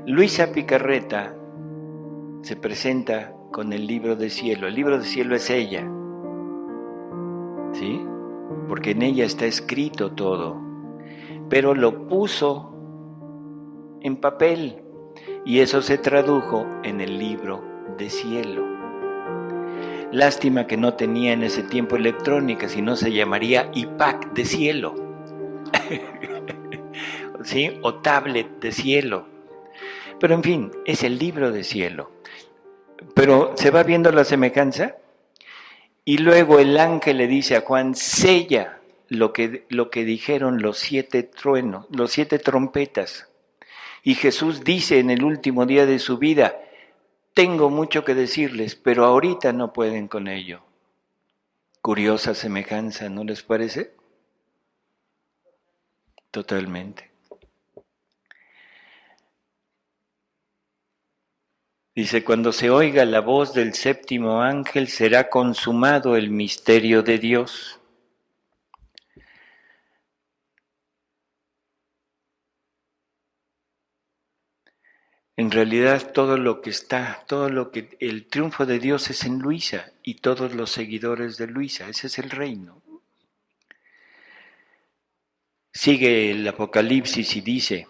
Luisa Picarreta se presenta con el libro de cielo. El libro de cielo es ella, ¿sí? Porque en ella está escrito todo, pero lo puso en papel y eso se tradujo en el libro de cielo. Lástima que no tenía en ese tiempo electrónica, si no se llamaría iPad de cielo, ¿sí? O tablet de cielo. Pero en fin, es el libro de cielo. Pero se va viendo la semejanza y luego el ángel le dice a Juan, sella lo que dijeron los 7 truenos, los 7 trompetas. Y Jesús dice en el último día de su vida, tengo mucho que decirles, pero ahorita no pueden con ello. Curiosa semejanza, ¿no les parece? Totalmente. Dice, cuando se oiga la voz del 7º ángel, será consumado el misterio de Dios. En realidad todo lo que el triunfo de Dios es en Luisa y todos los seguidores de Luisa, ese es el reino. Sigue el Apocalipsis y dice,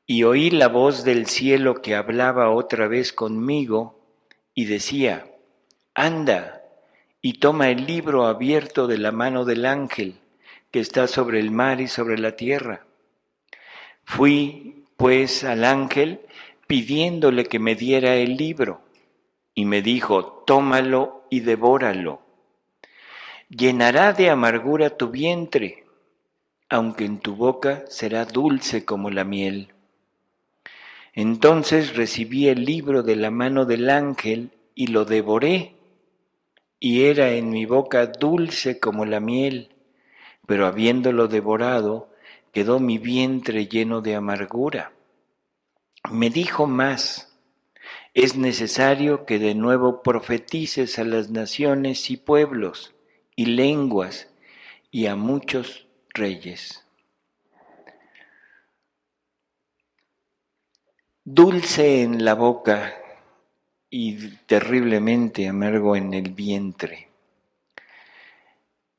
y oí la voz del cielo que hablaba otra vez conmigo y decía, anda y toma el libro abierto de la mano del ángel que está sobre el mar y sobre la tierra. Fui pues al ángel pidiéndole que me diera el libro y me dijo, tómalo y devóralo. Llenará de amargura tu vientre, aunque en tu boca será dulce como la miel. Entonces recibí el libro de la mano del ángel y lo devoré, y era en mi boca dulce como la miel, pero habiéndolo devorado, quedó mi vientre lleno de amargura. Me dijo más, es necesario que de nuevo profetices a las naciones y pueblos y lenguas y a muchos reyes. Dulce en la boca y terriblemente amargo en el vientre.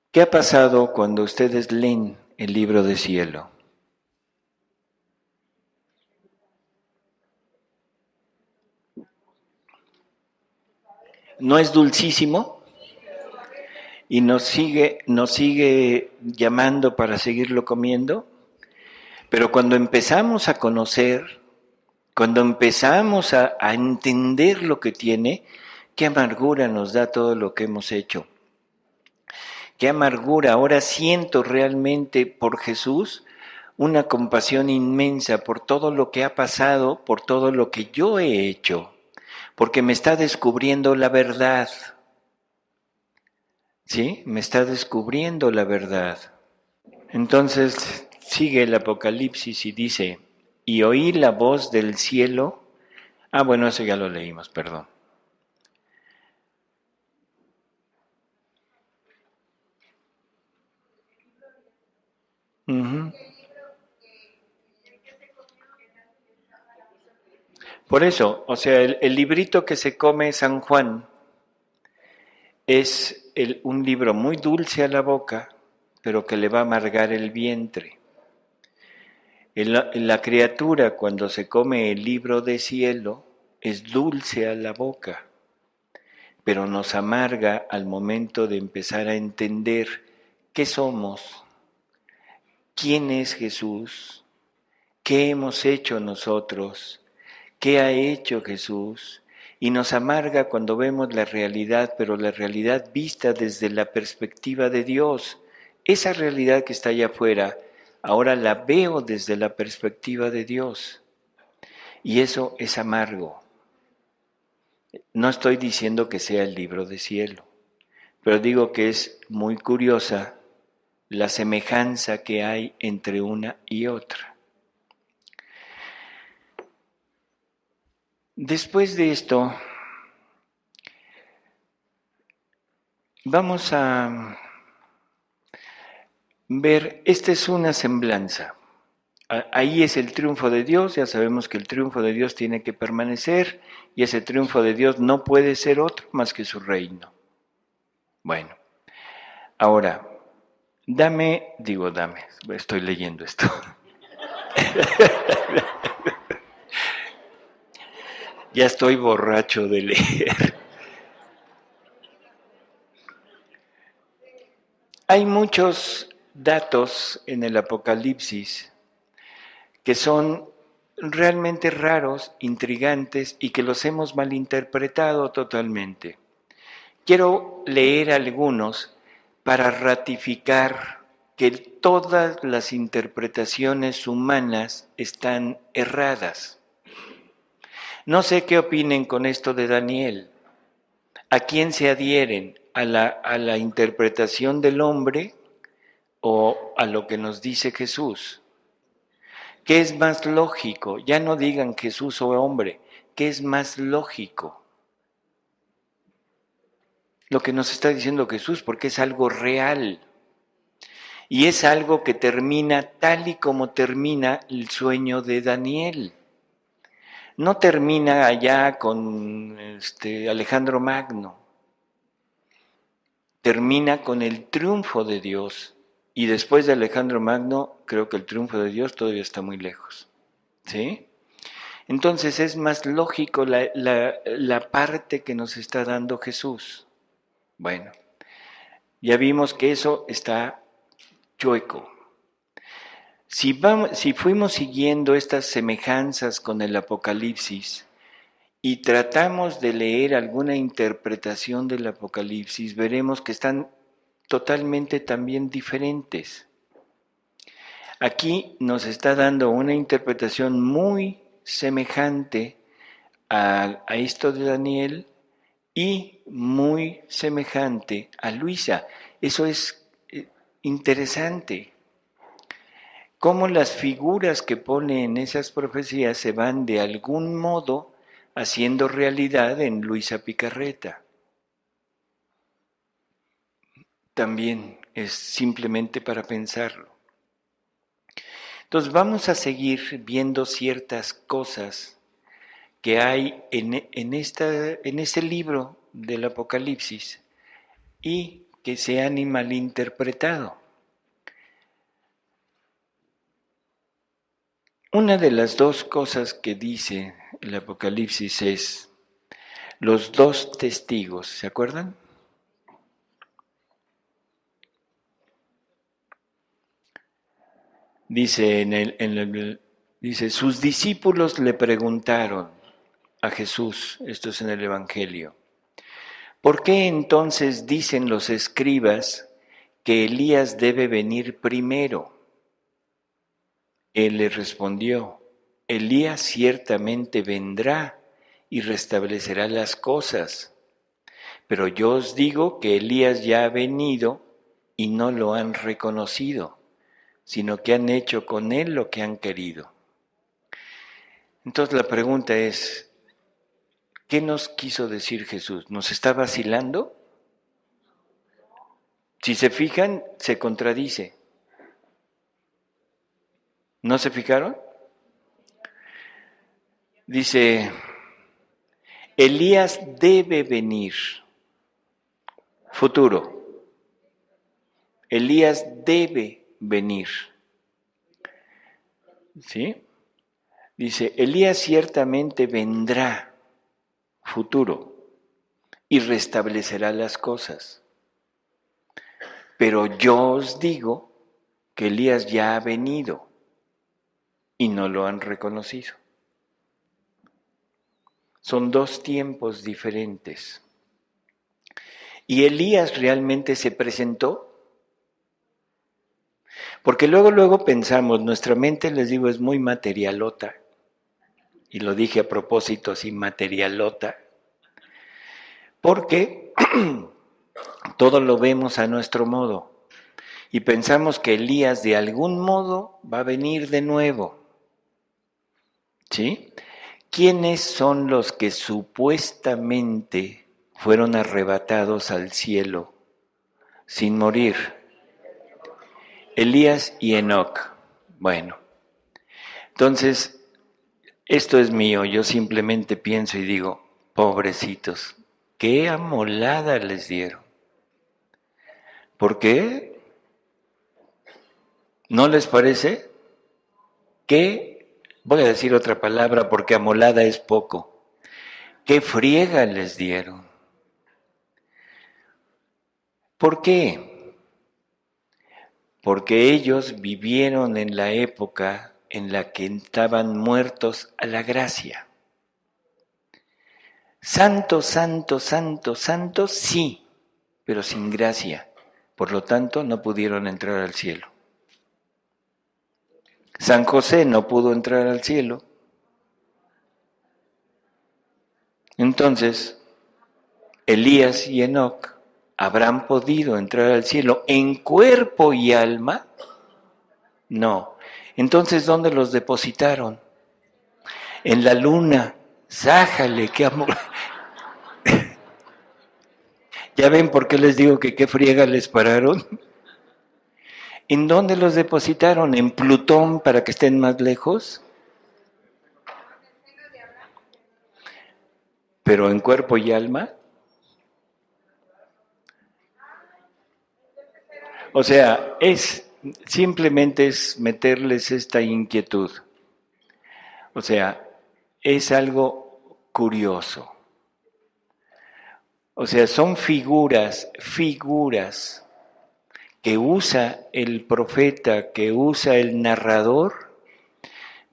¿Qué ha pasado cuando ustedes leen el libro de cielo? ¿No es dulcísimo? Y nos sigue llamando para seguirlo comiendo. Pero cuando empezamos a conocer, cuando empezamos a entender lo que tiene, qué amargura nos da todo lo que hemos hecho. Qué amargura. Ahora siento realmente por Jesús una compasión inmensa por todo lo que ha pasado, por todo lo que yo he hecho, porque me está descubriendo la verdad. ¿Sí? Me está descubriendo la verdad. Entonces sigue el Apocalipsis y dice, y oí la voz del cielo. Ah, bueno, eso ya lo leímos, perdón. Uh-huh. Por eso, o sea, el librito que se come San Juan es un libro muy dulce a la boca, pero que le va a amargar el vientre. La criatura cuando se come el libro de cielo es dulce a la boca, pero nos amarga al momento de empezar a entender qué somos, quién es Jesús, qué hemos hecho nosotros, qué ha hecho Jesús, y nos amarga cuando vemos la realidad, pero la realidad vista desde la perspectiva de Dios. Esa realidad que está allá afuera, ahora la veo desde la perspectiva de Dios, y eso es amargo. No estoy diciendo que sea el libro de cielo, pero digo que es muy curiosa la semejanza que hay entre una y otra. Después de esto, vamos a ver, esta es una semblanza. Ahí es el triunfo de Dios, ya sabemos que el triunfo de Dios tiene que permanecer y ese triunfo de Dios no puede ser otro más que su reino. Bueno, ahora, estoy leyendo esto. Ya estoy borracho de leer. Hay muchos datos en el Apocalipsis que son realmente raros, intrigantes y que los hemos malinterpretado totalmente. Quiero leer algunos para ratificar que todas las interpretaciones humanas están erradas. No sé qué opinen con esto de Daniel. ¿A quién se adhieren? ¿A la interpretación del hombre o a lo que nos dice Jesús? ¿Qué es más lógico? Ya no digan Jesús o hombre. ¿Qué es más lógico? Lo que nos está diciendo Jesús, porque es algo real. Y es algo que termina tal y como termina el sueño de Daniel. No termina allá con Alejandro Magno. Termina con el triunfo de Dios. Y después de Alejandro Magno, creo que el triunfo de Dios todavía está muy lejos. ¿Sí? Entonces es más lógico la parte que nos está dando Jesús. Bueno, ya vimos que eso está chueco. Si fuimos siguiendo estas semejanzas con el Apocalipsis y tratamos de leer alguna interpretación del Apocalipsis, veremos que están totalmente también diferentes. Aquí nos está dando una interpretación muy semejante a esto de Daniel y muy semejante a Luisa. Eso es interesante. Cómo las figuras que pone en esas profecías se van de algún modo haciendo realidad en Luisa Picarreta. También es simplemente para pensarlo. Entonces vamos a seguir viendo ciertas cosas que hay en este libro del Apocalipsis y que se han malinterpretado. Una de las dos cosas que dice el Apocalipsis es los dos testigos, ¿se acuerdan? Dice, dice, sus discípulos le preguntaron a Jesús, esto es en el Evangelio, ¿por qué entonces dicen los escribas que Elías debe venir primero? Él les respondió, Elías ciertamente vendrá y restablecerá las cosas, pero yo os digo que Elías ya ha venido y no lo han reconocido, sino que han hecho con él lo que han querido. Entonces la pregunta es, ¿qué nos quiso decir Jesús? ¿Nos está vacilando? Si se fijan, se contradice. ¿No se fijaron? Dice, Elías debe venir. Futuro. Elías debe venir. ¿Sí? Dice, Elías ciertamente vendrá. Futuro. Y restablecerá las cosas. Pero yo os digo que Elías ya ha venido y no lo han reconocido. Son dos tiempos diferentes. ¿Y Elías realmente se presentó? Porque luego pensamos, nuestra mente, les digo, es muy materialota. Y lo dije a propósito así, materialota. Porque todo lo vemos a nuestro modo. Y pensamos que Elías de algún modo va a venir de nuevo. ¿Sí? ¿Quiénes son los que supuestamente fueron arrebatados al cielo sin morir? Elías y Enoc. Bueno, Entonces, esto es mío, yo simplemente pienso y digo, pobrecitos, qué amolada les dieron. ¿Por qué? ¿No les parece? ¿Qué? Voy a decir otra palabra porque amolada es poco. ¿Qué friega les dieron? ¿Por qué? Porque ellos vivieron en la época en la que estaban muertos a la gracia. Santo, santo, santo, santo, sí, pero sin gracia. Por lo tanto, no pudieron entrar al cielo. San José no pudo entrar al cielo. Entonces, Elías y Enoc habrán podido entrar al cielo en cuerpo y alma. No. Entonces, ¿dónde los depositaron? En la luna. Sájale, qué amor. ¿Ya ven por qué les digo que qué friega les pararon? ¿En dónde los depositaron? ¿En Plutón para que estén más lejos? ¿Pero en cuerpo y alma? O sea, simplemente es meterles esta inquietud. O sea, es algo curioso. O sea, son figuras que usa el profeta, que usa el narrador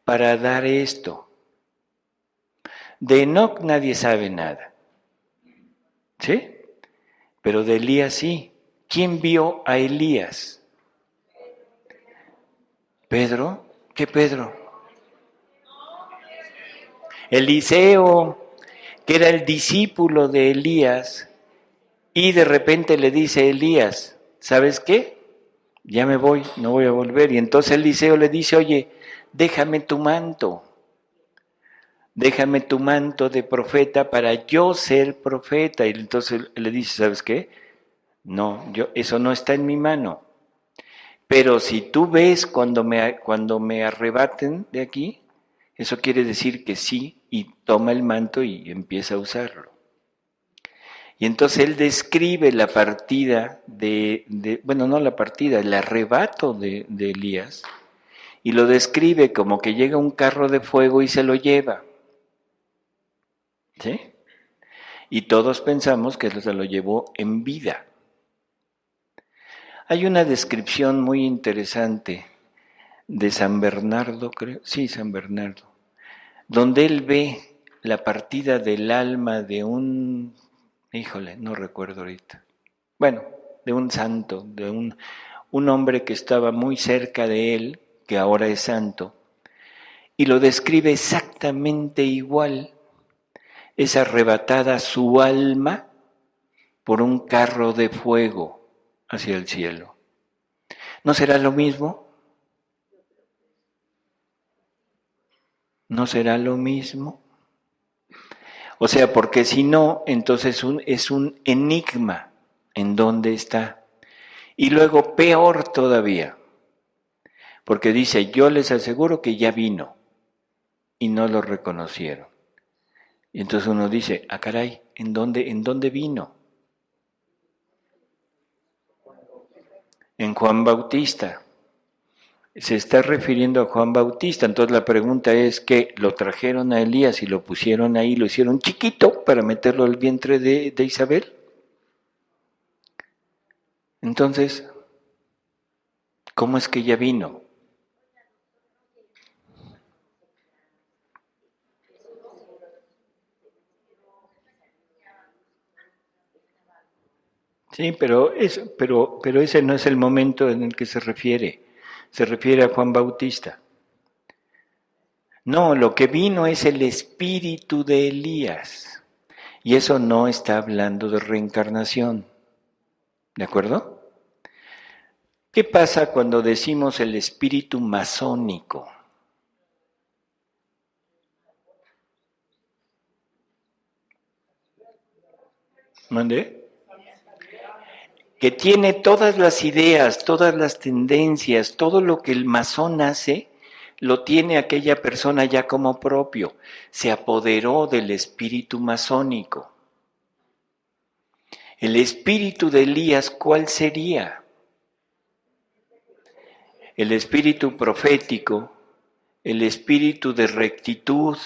para dar esto. De Enoc nadie sabe nada, ¿sí? Pero de Elías sí. ¿Quién vio a Elías? ¿Pedro? ¿Qué Pedro? Eliseo, que era el discípulo de Elías, y de repente le dice a Elías, ¿sabes qué? Ya me voy, no voy a volver. Y entonces Eliseo le dice, oye, déjame tu manto de profeta para yo ser profeta. Y entonces le dice, ¿sabes qué? No, eso no está en mi mano. Pero si tú ves cuando me arrebaten de aquí, eso quiere decir que sí, y toma el manto y empieza a usarlo. Y entonces él describe la partida bueno, no la partida, el arrebato de Elías, y lo describe como que llega un carro de fuego y se lo lleva. ¿Sí? Y todos pensamos que se lo llevó en vida. Hay una descripción muy interesante de San Bernardo, creo, sí, San Bernardo, donde él ve la partida del alma de híjole, no recuerdo ahorita, bueno, de un santo, de un hombre que estaba muy cerca de él, que ahora es santo, y lo describe exactamente igual. Es arrebatada su alma por un carro de fuego hacia el cielo. ¿No será lo mismo? ¿No será lo mismo? O sea, porque si no, entonces es un enigma en dónde está. Y luego peor todavía, porque dice, yo les aseguro que ya vino y no lo reconocieron. Y entonces uno dice, ah caray, ¿en dónde vino? En Juan Bautista. Se está refiriendo a Juan Bautista, entonces la pregunta es que lo trajeron a Elías y lo pusieron ahí, lo hicieron chiquito para meterlo al vientre de Isabel. Entonces, ¿cómo es que ya vino? Sí, pero ese no es el momento en el que se refiere a Juan Bautista. No, lo que vino es el espíritu de Elías. Y eso no está hablando de reencarnación. ¿De acuerdo? ¿Qué pasa cuando decimos el espíritu masónico? ¿Mande? Que tiene todas las ideas, todas las tendencias, todo lo que el masón hace, lo tiene aquella persona ya como propio, se apoderó del espíritu masónico. El espíritu de Elías, ¿cuál sería? El espíritu profético, el espíritu de rectitud,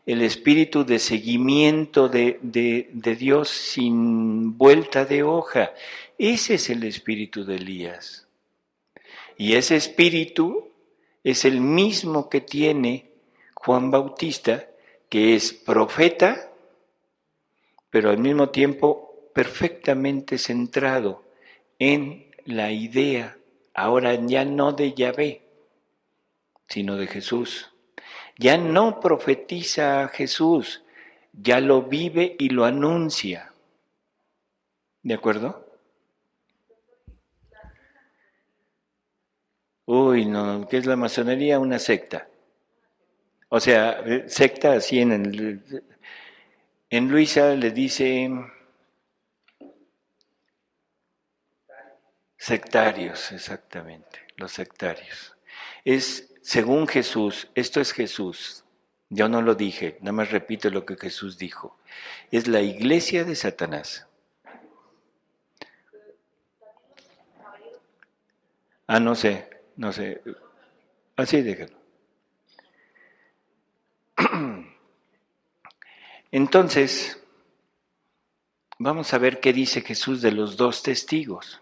el espíritu de seguimiento de Dios sin vuelta de hoja. Ese es el espíritu de Elías. Y ese espíritu es el mismo que tiene Juan Bautista, que es profeta, pero al mismo tiempo perfectamente centrado en la idea, ahora ya no de Yahvé, sino de Jesús. Ya no profetiza a Jesús, ya lo vive y lo anuncia. ¿De acuerdo? Uy, no, ¿qué es la masonería? Una secta. O sea, secta así en Luisa le dice sectarios, exactamente, los sectarios. Es según Jesús, esto es Jesús. Yo no lo dije, nada más repito lo que Jesús dijo. Es la iglesia de Satanás. Ah, no sé, no sé. Así déjalo. Entonces, vamos a ver qué dice Jesús de los dos testigos.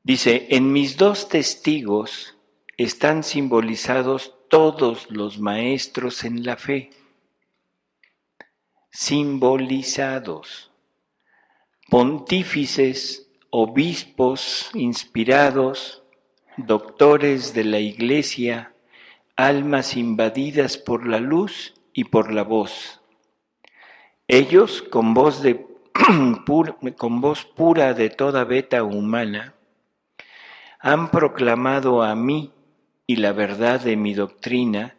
Dice, en mis dos testigos están simbolizados todos los maestros en la fe. Simbolizados. Pontífices, obispos inspirados, doctores de la Iglesia, almas invadidas por la luz y por la voz. Ellos, con voz pura de toda beta humana, han proclamado a mí y la verdad de mi doctrina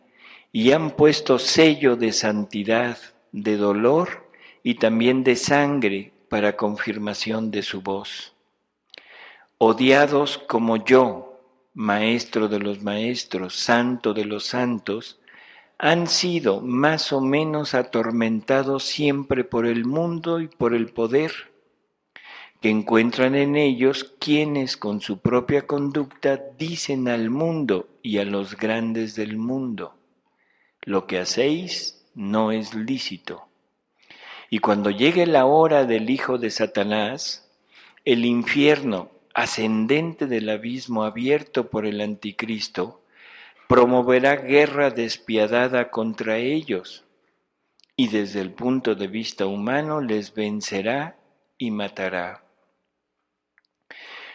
y han puesto sello de santidad, de dolor y también de sangre para confirmación de su voz. Odiados como yo, maestro de los maestros, santo de los santos, han sido más o menos atormentados siempre por el mundo y por el poder, que encuentran en ellos quienes con su propia conducta dicen al mundo y a los grandes del mundo, lo que hacéis no es lícito. Y cuando llegue la hora del hijo de Satanás, el infierno, ascendente del abismo abierto por el anticristo, promoverá guerra despiadada contra ellos y desde el punto de vista humano les vencerá y matará.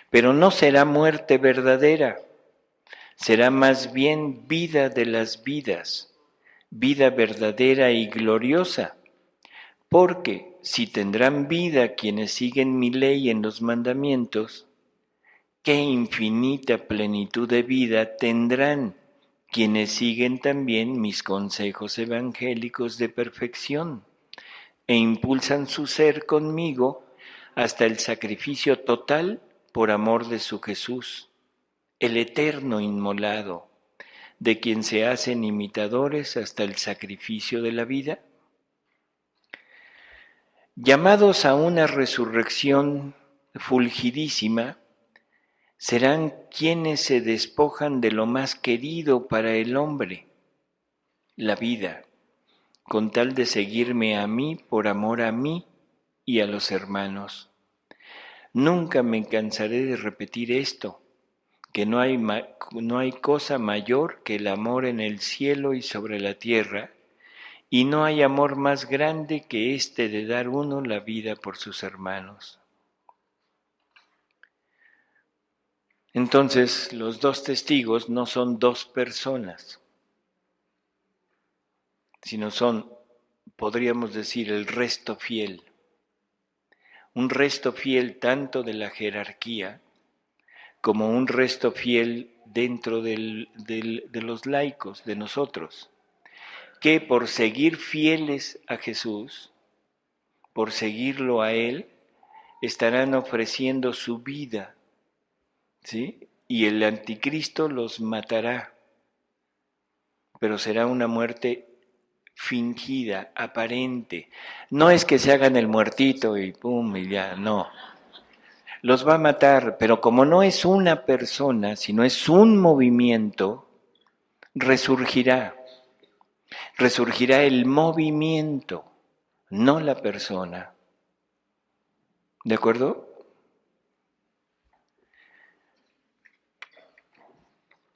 Pero no será muerte verdadera, será más bien vida de las vidas, vida verdadera y gloriosa, porque si tendrán vida quienes siguen mi ley en los mandamientos, qué infinita plenitud de vida tendrán quienes siguen también mis consejos evangélicos de perfección e impulsan su ser conmigo hasta el sacrificio total por amor de su Jesús, el eterno inmolado, de quien se hacen imitadores hasta el sacrificio de la vida. Llamados a una resurrección fulgidísima, serán quienes se despojan de lo más querido para el hombre, la vida, con tal de seguirme a mí por amor a mí y a los hermanos. Nunca me cansaré de repetir esto, que no hay cosa mayor que el amor en el cielo y sobre la tierra, y no hay amor más grande que este de dar uno la vida por sus hermanos. Entonces, los dos testigos no son dos personas, sino son, podríamos decir, el resto fiel. Un resto fiel tanto de la jerarquía como un resto fiel dentro de los laicos, de nosotros, que por seguir fieles a Jesús, por seguirlo a Él, estarán ofreciendo su vida, ¿sí? Y el anticristo los matará. pero será una muerte fingida, aparente. No es que se hagan el muertito y pum, y ya, no. Los va a matar, pero como no es una persona, sino es un movimiento, resurgirá. Resurgirá el movimiento, no la persona. ¿De acuerdo?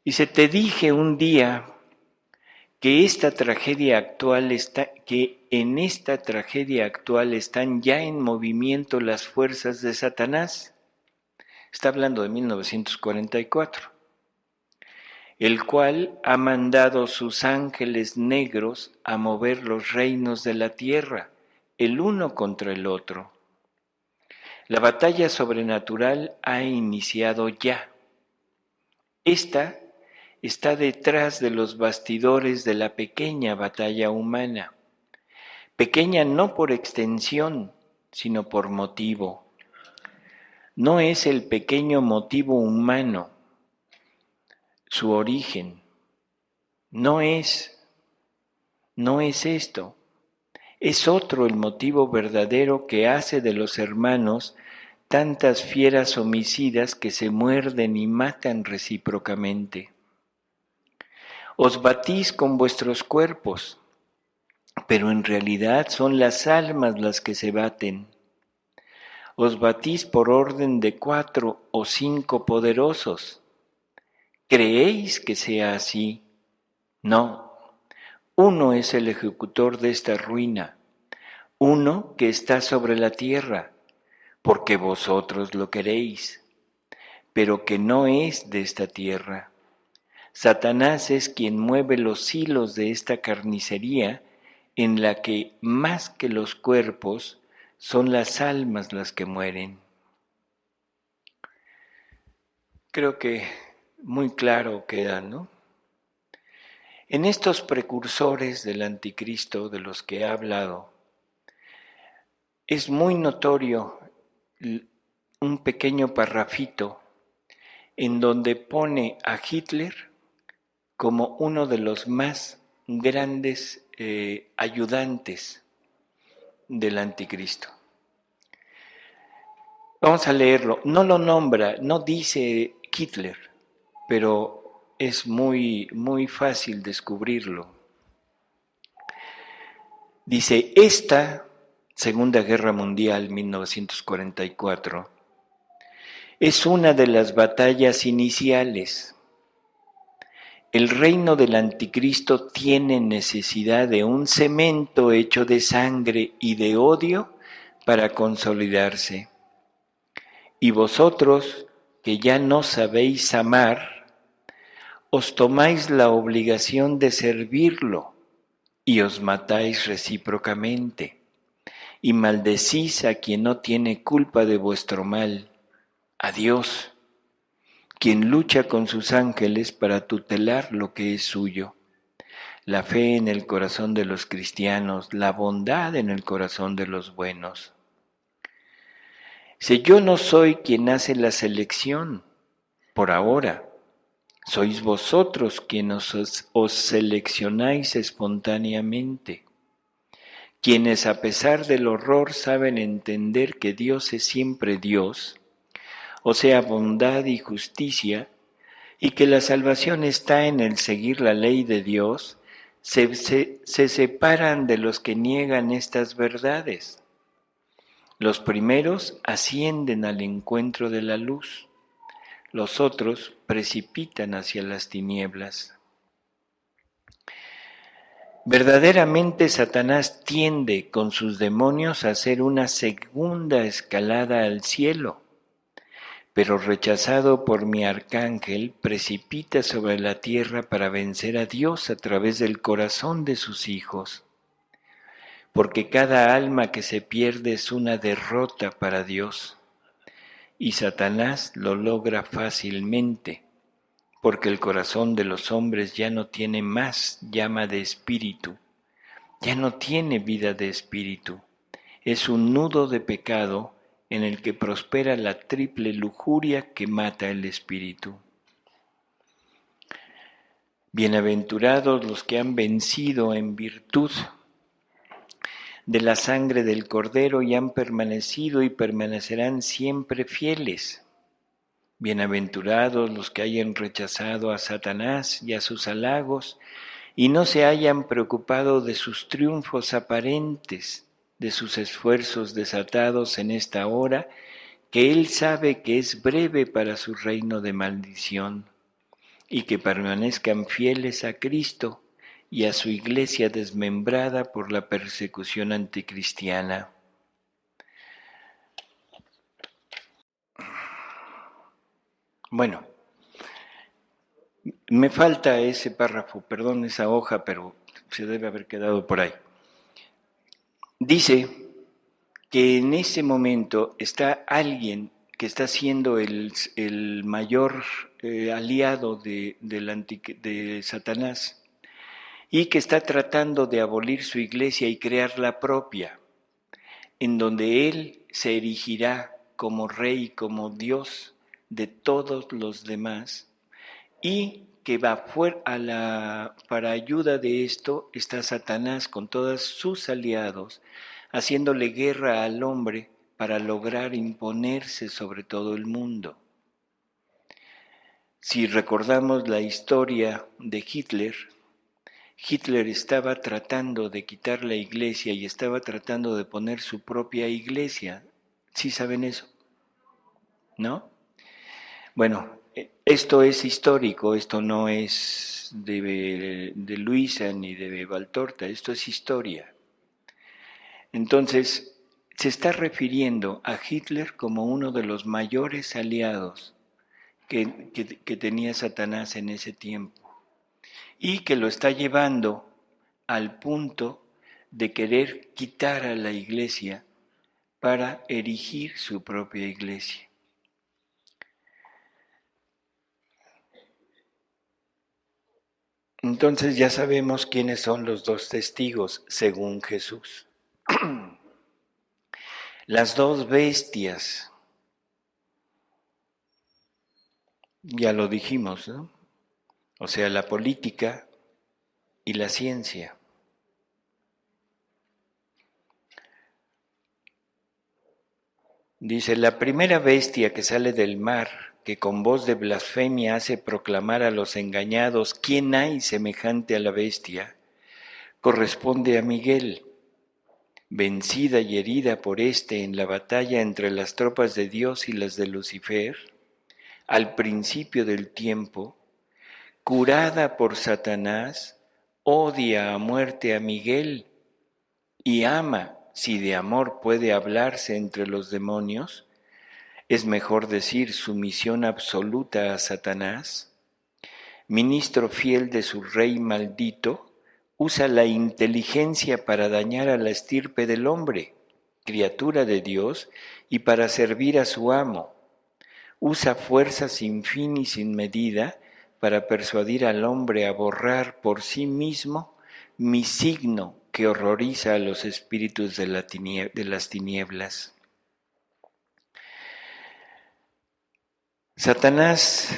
Y se te dije un día que esta tragedia actual que en esta tragedia actual están ya en movimiento las fuerzas de Satanás. Está hablando de 1944, el cual ha mandado sus ángeles negros a mover los reinos de la tierra, el uno contra el otro. La batalla sobrenatural ha iniciado ya. Esta está detrás de los bastidores de la pequeña batalla humana. Pequeña no por extensión, sino por motivo. No es el pequeño motivo humano su origen. No es esto. Es otro el motivo verdadero que hace de los hermanos tantas fieras homicidas que se muerden y matan recíprocamente. Os batís con vuestros cuerpos, pero en realidad son las almas las que se baten. Os batís por orden de 4 o 5 poderosos. ¿Creéis que sea así? No. Uno es el ejecutor de esta ruina, uno que está sobre la tierra, porque vosotros lo queréis, pero que no es de esta tierra. Satanás es quien mueve los hilos de esta carnicería en la que, más que los cuerpos, son las almas las que mueren. Creo que muy claro queda, ¿no? En estos precursores del anticristo de los que he hablado, es muy notorio un pequeño parrafito en donde pone a Hitler como uno de los más grandes ayudantes del anticristo. Vamos a leerlo. No lo nombra, no dice Hitler, pero es muy, muy fácil descubrirlo. Dice, esta Segunda Guerra Mundial, 1944, es una de las batallas iniciales. El reino del anticristo tiene necesidad de un cemento hecho de sangre y de odio para consolidarse. Y vosotros, que ya no sabéis amar, os tomáis la obligación de servirlo y os matáis recíprocamente, y maldecís a quien no tiene culpa de vuestro mal, a Dios, quien lucha con sus ángeles para tutelar lo que es suyo, la fe en el corazón de los cristianos, la bondad en el corazón de los buenos. Si yo no soy quien hace la selección, por ahora, sois vosotros quienes os seleccionáis espontáneamente, quienes a pesar del horror saben entender que Dios es siempre Dios, o sea, bondad y justicia, y que la salvación está en el seguir la ley de Dios, se separan de los que niegan estas verdades. Los primeros ascienden al encuentro de la luz, los otros precipitan hacia las tinieblas. Verdaderamente Satanás tiende con sus demonios a hacer una segunda escalada al cielo, pero rechazado por mi arcángel, precipita sobre la tierra para vencer a Dios a través del corazón de sus hijos. Porque cada alma que se pierde es una derrota para Dios, y Satanás lo logra fácilmente, porque el corazón de los hombres ya no tiene más llama de espíritu, ya no tiene vida de espíritu, es un nudo de pecado en el que prospera la triple lujuria que mata el espíritu. Bienaventurados los que han vencido en virtud de la sangre del Cordero y han permanecido y permanecerán siempre fieles. Bienaventurados los que hayan rechazado a Satanás y a sus halagos y no se hayan preocupado de sus triunfos aparentes, de sus esfuerzos desatados en esta hora, que él sabe que es breve para su reino de maldición, y que permanezcan fieles a Cristo y a su iglesia desmembrada por la persecución anticristiana. Bueno, me falta ese párrafo, perdón, esa hoja, pero se debe haber quedado por ahí. Dice que en ese momento está alguien que está siendo el mayor aliado de Satanás y que está tratando de abolir su iglesia y crear la propia, en donde él se erigirá como rey, como Dios de todos los demás, y que va para ayuda de esto está Satanás con todos sus aliados, haciéndole guerra al hombre para lograr imponerse sobre todo el mundo. Si recordamos la historia de Hitler, Hitler estaba tratando de quitar la iglesia y estaba tratando de poner su propia iglesia. ¿Sí saben eso? ¿No? Bueno, esto es histórico, esto no es de Luisa ni de Valtorta, esto es historia. Entonces, se está refiriendo a Hitler como uno de los mayores aliados que tenía Satanás en ese tiempo y que lo está llevando al punto de querer quitar a la iglesia para erigir su propia iglesia. Entonces ya sabemos quiénes son los dos testigos según Jesús. Las dos bestias, ya lo dijimos, ¿no? O sea, la política y la ciencia. Dice, la primera bestia que sale del mar, que con voz de blasfemia hace proclamar a los engañados, ¿quién hay semejante a la bestia?, corresponde a Miguel, vencida y herida por éste en la batalla entre las tropas de Dios y las de Lucifer, al principio del tiempo, curada por Satanás, odia a muerte a Miguel y ama, si de amor puede hablarse entre los demonios, es mejor decir sumisión absoluta a Satanás, ministro fiel de su rey maldito, usa la inteligencia para dañar a la estirpe del hombre, criatura de Dios, y para servir a su amo. Usa fuerza sin fin y sin medida para persuadir al hombre a borrar por sí mismo mi signo que horroriza a los espíritus de las tinieblas. Satanás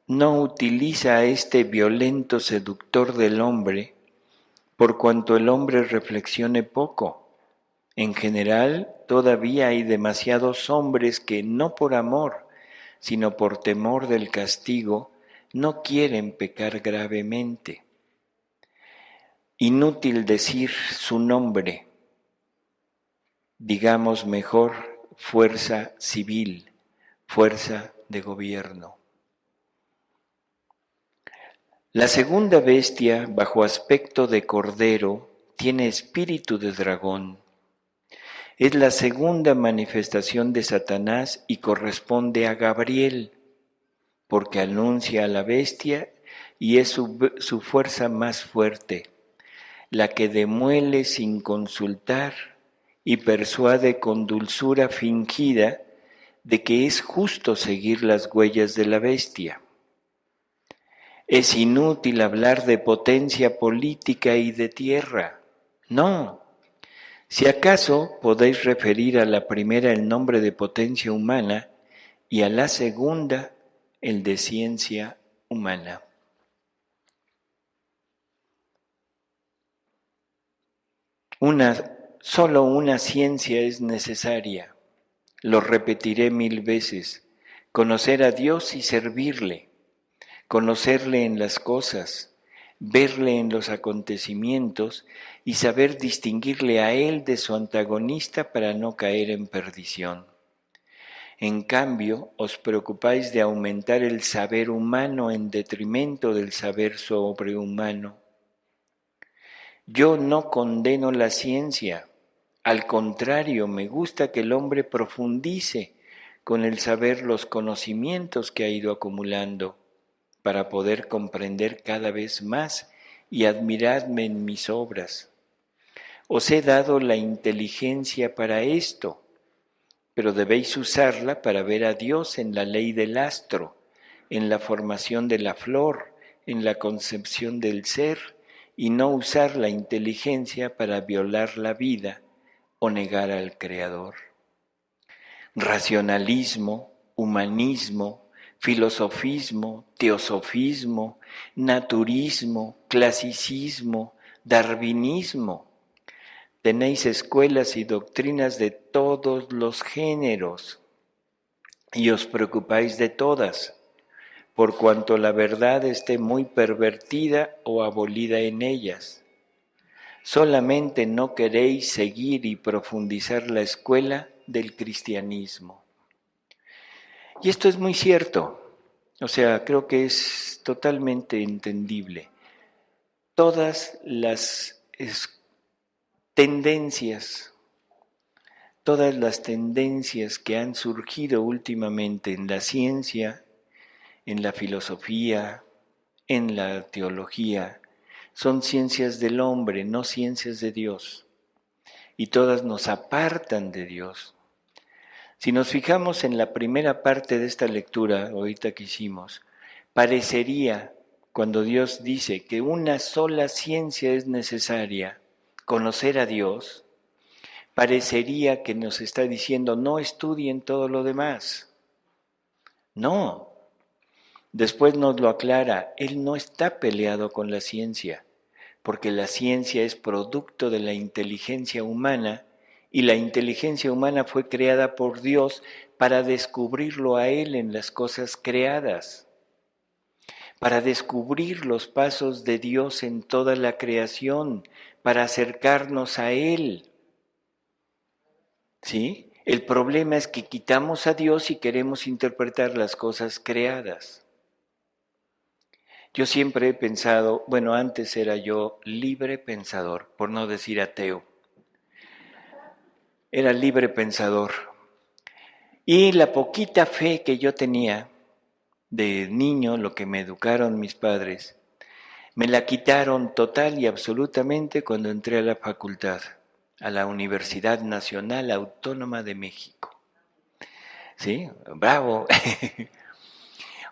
no utiliza a este violento seductor del hombre por cuanto el hombre reflexione poco. En general, todavía hay demasiados hombres que no por amor, sino por temor del castigo, no quieren pecar gravemente. Inútil decir su nombre, digamos mejor fuerza civil, fuerza de gobierno. La segunda bestia, bajo aspecto de cordero, tiene espíritu de dragón. Es la segunda manifestación de Satanás y corresponde a Gabriel, porque anuncia a la bestia y es su fuerza más fuerte, la que demuele sin consultar y persuade con dulzura fingida de que es justo seguir las huellas de la bestia. Es inútil hablar de potencia política y de tierra. No. Si acaso podéis referir a la primera el nombre de potencia humana y a la segunda el de ciencia humana. Solo una ciencia es necesaria, lo repetiré 1000 veces, conocer a Dios y servirle, conocerle en las cosas, verle en los acontecimientos y saber distinguirle a Él de su antagonista para no caer en perdición. En cambio, os preocupáis de aumentar el saber humano en detrimento del saber sobrehumano. Yo no condeno la ciencia, al contrario, me gusta que el hombre profundice con el saber los conocimientos que ha ido acumulando para poder comprender cada vez más y admiradme en mis obras. Os he dado la inteligencia para esto, pero debéis usarla para ver a Dios en la ley del astro, en la formación de la flor, en la concepción del ser, y no usar la inteligencia para violar la vida o negar al Creador. Racionalismo, humanismo, filosofismo, teosofismo, naturismo, clasicismo, darwinismo. Tenéis escuelas y doctrinas de todos los géneros y os preocupáis de todas, por cuanto la verdad esté muy pervertida o abolida en ellas. Solamente no queréis seguir y profundizar la escuela del cristianismo. Y esto es muy cierto, o sea, creo que es totalmente entendible. Todas las tendencias que han surgido últimamente en la ciencia, en la filosofía, en la teología, son ciencias del hombre, no ciencias de Dios. Y todas nos apartan de Dios. Si nos fijamos en la primera parte de esta lectura, ahorita que hicimos, parecería, cuando Dios dice que una sola ciencia es necesaria, conocer a Dios, parecería que nos está diciendo, no estudien todo lo demás. No. Después nos lo aclara, Él no está peleado con la ciencia, porque la ciencia es producto de la inteligencia humana y la inteligencia humana fue creada por Dios para descubrirlo a Él en las cosas creadas, para descubrir los pasos de Dios en toda la creación, para acercarnos a Él. ¿Sí? El problema es que quitamos a Dios y queremos interpretar las cosas creadas. Yo siempre he pensado, bueno, antes era yo libre pensador, por no decir ateo. Era libre pensador. Y la poquita fe que yo tenía de niño, lo que me educaron mis padres, me la quitaron total y absolutamente cuando entré a la facultad, a la Universidad Nacional Autónoma de México. ¿Sí? Bravo.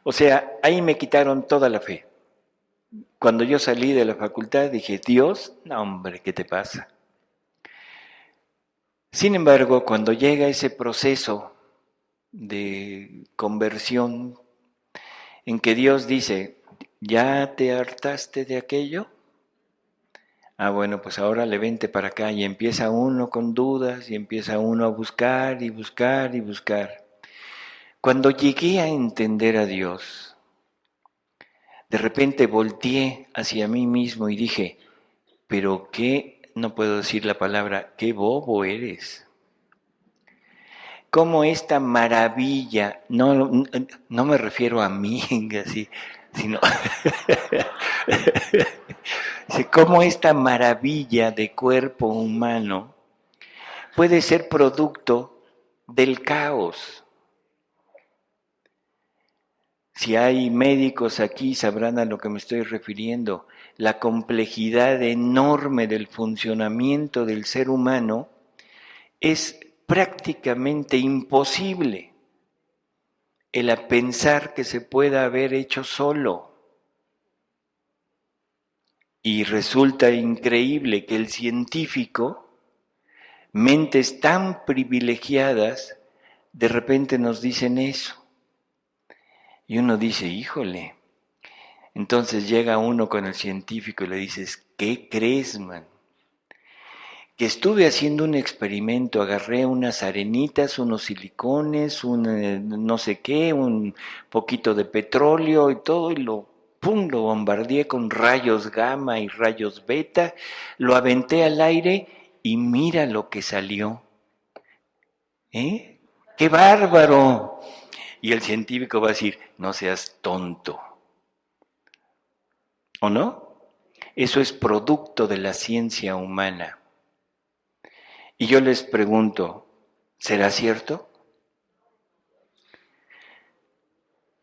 O sea, ahí me quitaron toda la fe. Cuando yo salí de la facultad dije, Dios, no hombre, ¿qué te pasa? Sin embargo, cuando llega ese proceso de conversión en que Dios dice, ¿ya te hartaste de aquello? Ah, bueno, pues ahora le vente para acá y empieza uno con dudas y empieza uno a buscar y buscar y buscar. Cuando llegué a entender a Dios, de repente volteé hacia mí mismo y dije, pero qué, no puedo decir la palabra, qué bobo eres. Cómo esta maravilla, no me refiero a mí, así, sino cómo esta maravilla de cuerpo humano puede ser producto del caos. Si hay médicos aquí sabrán a lo que me estoy refiriendo, la complejidad enorme del funcionamiento del ser humano es prácticamente imposible el pensar que se pueda haber hecho solo. Y resulta increíble que el científico, mentes tan privilegiadas, de repente nos dicen eso. Y uno dice, híjole. Entonces llega uno con el científico y le dices, ¿qué crees, man? que estuve haciendo un experimento, agarré unas arenitas, unos silicones, no sé qué, un poquito de petróleo y todo, y lo bombardeé con rayos gamma y rayos beta, lo aventé al aire y mira lo que salió. ¿Eh? ¡Qué bárbaro! Y el científico va a decir, no seas tonto. ¿O no? Eso es producto de la ciencia humana. Y yo les pregunto, ¿será cierto?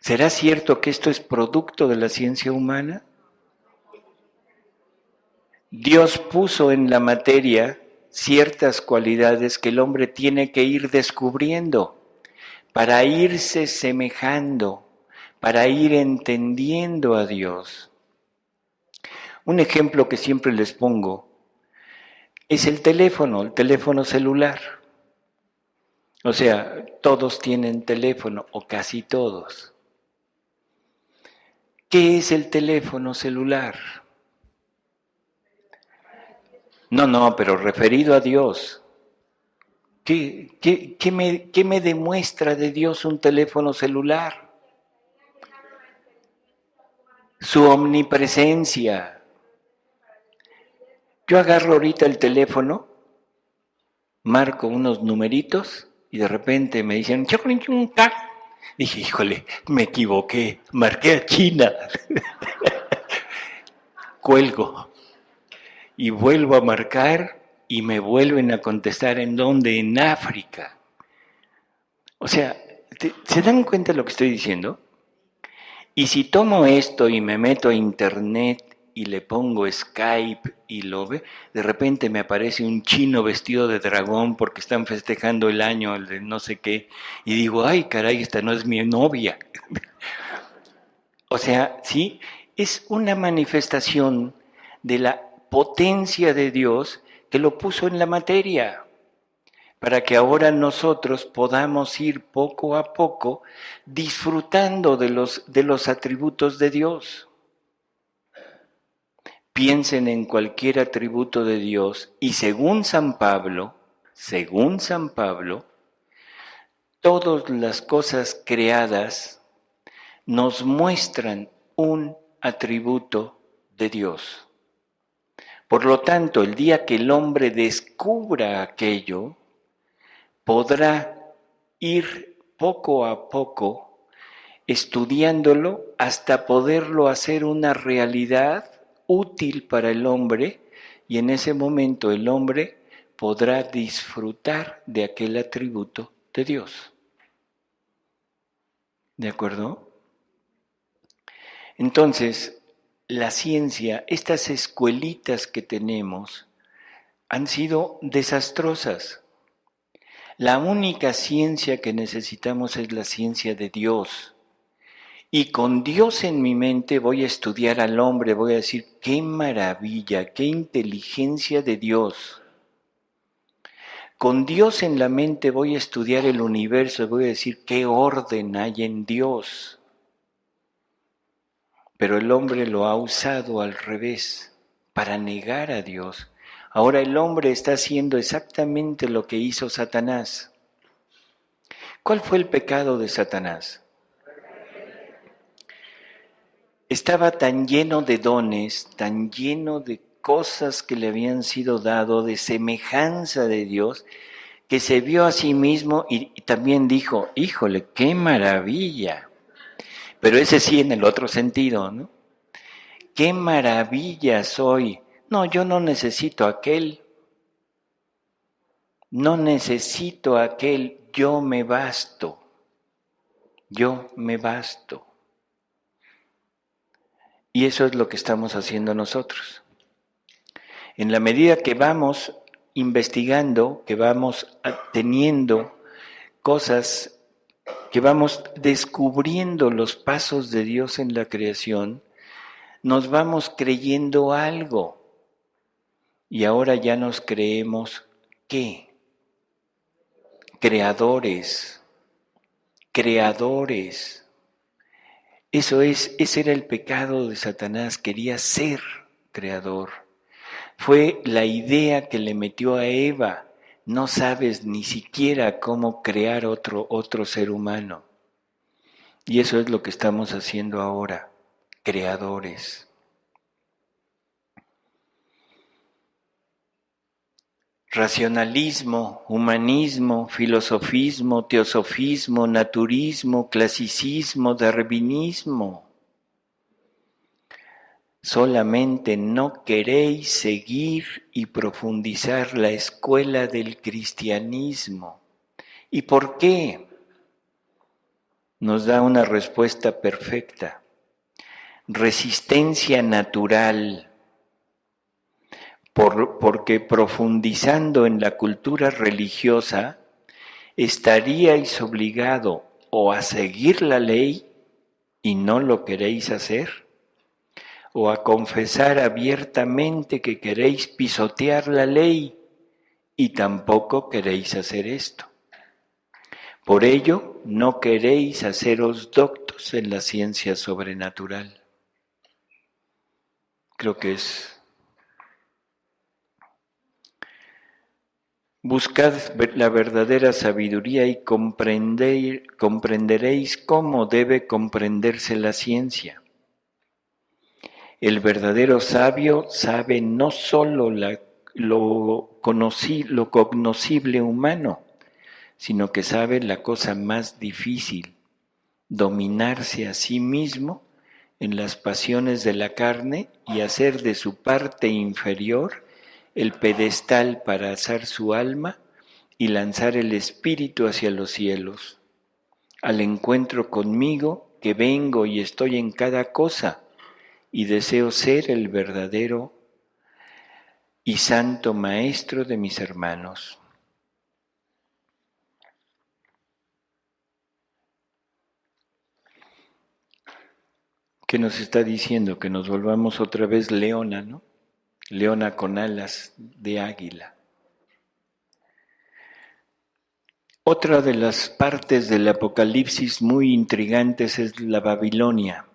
¿Será cierto que esto es producto de la ciencia humana? Dios puso en la materia ciertas cualidades que el hombre tiene que ir descubriendo para irse semejando, para ir entendiendo a Dios. Un ejemplo que siempre les pongo es el teléfono celular. O sea, todos tienen teléfono, o casi todos. ¿Qué es el teléfono celular? No, pero referido a Dios. ¿Qué me demuestra de Dios un teléfono celular? Su omnipresencia. Yo agarro ahorita el teléfono, marco unos numeritos y de repente me dicen, dije, híjole, me equivoqué, marqué a China. Cuelgo y vuelvo a marcar y me vuelven a contestar en dónde, en África. O sea, ¿se dan cuenta de lo que estoy diciendo? Y si tomo esto y me meto a internet y le pongo Skype y lo ve, de repente me aparece un chino vestido de dragón porque están festejando el año, el de no sé qué, y digo, ay caray, esta no es mi novia. O sea, sí, es una manifestación de la potencia de Dios que lo puso en la materia, para que ahora nosotros podamos ir poco a poco disfrutando de los atributos de Dios. Piensen en cualquier atributo de Dios y según San Pablo, todas las cosas creadas nos muestran un atributo de Dios. Por lo tanto, el día que el hombre descubra aquello, podrá ir poco a poco estudiándolo hasta poderlo hacer una realidad útil para el hombre y en ese momento el hombre podrá disfrutar de aquel atributo de Dios. ¿De acuerdo? Entonces, la ciencia, estas escuelitas que tenemos, han sido desastrosas. La única ciencia que necesitamos es la ciencia de Dios. Y con Dios en mi mente voy a estudiar al hombre, voy a decir, qué maravilla, qué inteligencia de Dios. Con Dios en la mente voy a estudiar el universo, voy a decir, qué orden hay en Dios. Pero el hombre lo ha usado al revés, para negar a Dios. Ahora el hombre está haciendo exactamente lo que hizo Satanás. ¿Cuál fue el pecado de Satanás? Estaba tan lleno de dones, tan lleno de cosas que le habían sido dado, de semejanza de Dios, que se vio a sí mismo y también dijo, híjole, qué maravilla. Pero ese sí en el otro sentido, ¿no? Qué maravilla soy. No, yo no necesito aquel. No necesito aquel, yo me basto. Yo me basto. Y eso es lo que estamos haciendo nosotros. En la medida que vamos investigando, que vamos teniendo cosas, que vamos descubriendo los pasos de Dios en la creación, nos vamos creyendo algo. Y ahora ya nos creemos, ¿qué? Creadores. Ese era el pecado de Satanás, quería ser creador. Fue la idea que le metió a Eva. No sabes ni siquiera cómo crear otro ser humano. Y eso es lo que estamos haciendo ahora, creadores. Racionalismo, humanismo, filosofismo, teosofismo, naturismo, clasicismo, darwinismo. Solamente no queréis seguir y profundizar la escuela del cristianismo. ¿Y por qué? Nos da una respuesta perfecta. Resistencia natural. Porque profundizando en la cultura religiosa, estaríais obligado o a seguir la ley y no lo queréis hacer, o a confesar abiertamente que queréis pisotear la ley y tampoco queréis hacer esto. Por ello, no queréis haceros doctos en la ciencia sobrenatural. Creo que es... Buscad la verdadera sabiduría y comprenderéis cómo debe comprenderse la ciencia. El verdadero sabio sabe no sólo lo cognoscible humano, sino que sabe la cosa más difícil, dominarse a sí mismo en las pasiones de la carne y hacer de su parte inferior el pedestal para alzar su alma y lanzar el espíritu hacia los cielos. Al encuentro conmigo, que vengo y estoy en cada cosa, y deseo ser el verdadero y santo maestro de mis hermanos. ¿Qué nos está diciendo? Que nos volvamos otra vez leona, ¿no? Leona con alas de águila. Otra de las partes del Apocalipsis muy intrigantes es la Babilonia.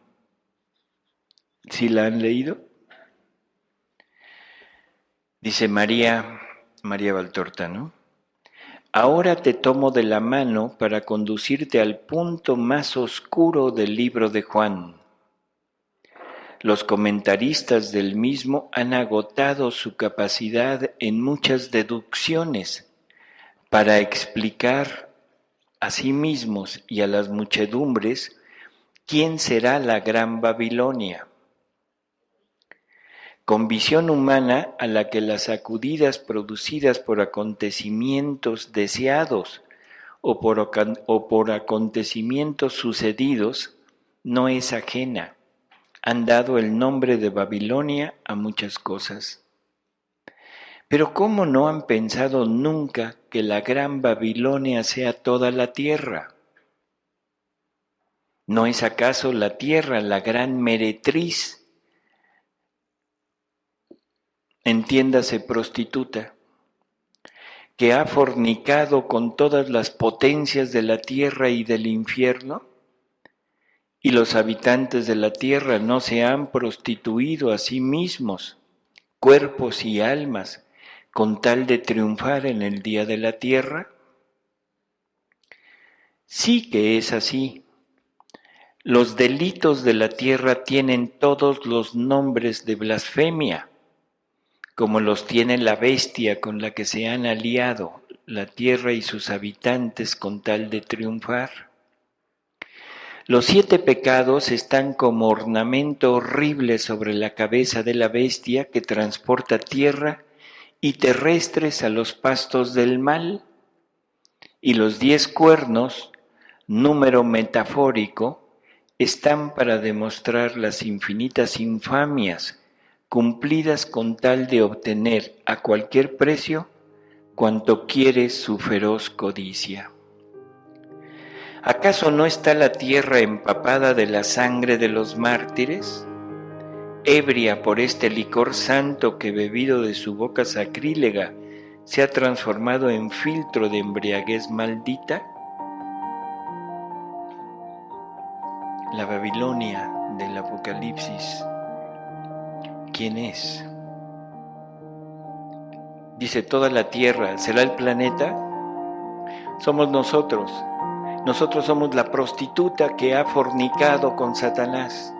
¿Sí la han leído? Dice María Valtorta, ¿no? Ahora te tomo de la mano para conducirte al punto más oscuro del libro de Juan. Los comentaristas del mismo han agotado su capacidad en muchas deducciones para explicar a sí mismos y a las muchedumbres quién será la gran Babilonia. Con visión humana a la que las sacudidas producidas por acontecimientos deseados o por acontecimientos sucedidos no es ajena. Han dado el nombre de Babilonia a muchas cosas. Pero ¿cómo no han pensado nunca que la gran Babilonia sea toda la tierra? ¿No es acaso la tierra la gran meretriz? Entiéndase prostituta, que ha fornicado con todas las potencias de la tierra y del infierno, y los habitantes de la tierra no se han prostituido a sí mismos, cuerpos y almas, con tal de triunfar en el día de la tierra. Sí que es así. Los delitos de la tierra tienen todos los nombres de blasfemia, como los tiene la bestia con la que se han aliado la tierra y sus habitantes con tal de triunfar. Los 7 pecados están como ornamento horrible sobre la cabeza de la bestia que transporta tierra y terrestres a los pastos del mal, y los 10 cuernos, número metafórico, están para demostrar las infinitas infamias cumplidas con tal de obtener a cualquier precio cuanto quiere su feroz codicia. ¿Acaso no está la tierra empapada de la sangre de los mártires, ebria por este licor santo que bebido de su boca sacrílega se ha transformado en filtro de embriaguez maldita? La Babilonia del Apocalipsis, ¿quién es? dice toda la tierra, ¿será el planeta? Somos nosotros. Nosotros somos la prostituta que ha fornicado con Satanás.